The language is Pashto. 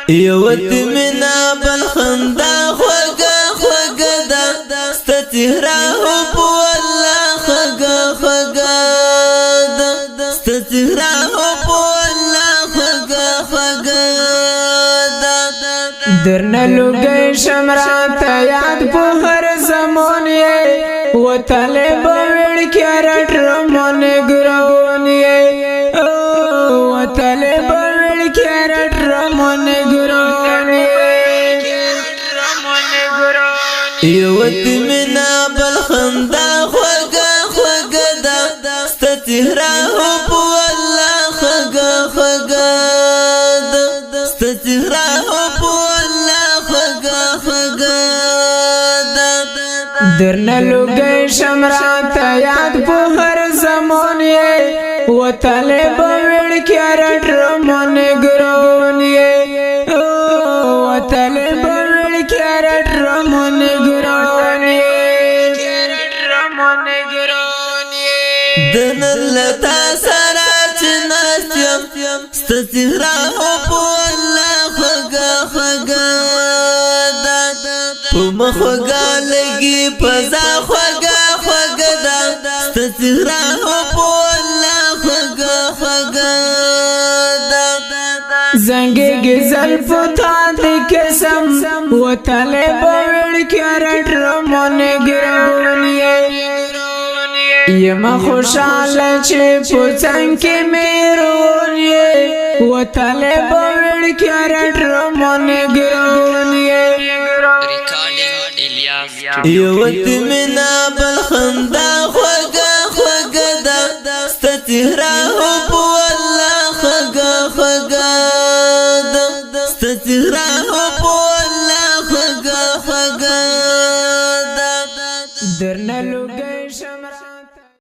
یوت منا بل خندا خوگا خوگا دا ستا چهرہ ہو پو اللہ خوگا خوگا دا ستا چهرہ ہو پو اللہ خوگا خوگا دا درنا لگئی شمرات یاد پو ہر زمان یہ وطالے بوڑ کیا رٹ رمان گرون یہ وطالے بوڑ کیا رٹ رمان گرون یوت منا بل خندا خوگا خوگا دا ستا چهرہ ہو پو اللہ خوگا خوگا دا ستا چهرہ ہو پو اللہ خوگا خوگا دا درنا لگئی شمرات یاد پو ہر زمان یہ وطالے بوڑ کیا رٹ رمان گرون یہ وطالے بوڑ کیا رٹ رمان گرون دن لتا سرا چناستیم ستا چهرہ ہو پو اللہ خوگا خوگا دا پو مخوگا لگی پزا خوگا خوگا دا ستا چهرہ ہو پو اللہ خوگا خوگا دا زنگی گزل پتا دی قسم وطالے بوڑ کیا رٹ رمان گرون یما خوشحال چه پوچن کی میرون یہ وطالے بوڑ کیا رٹ رمان گرون یوت منا بل خندا خوگا خوگا دا ستا چهرہ ہو پو اللہ خوگا خوگا دا ستا چهرہ ہو پو اللہ خوگا خوگا دا درنا لگئی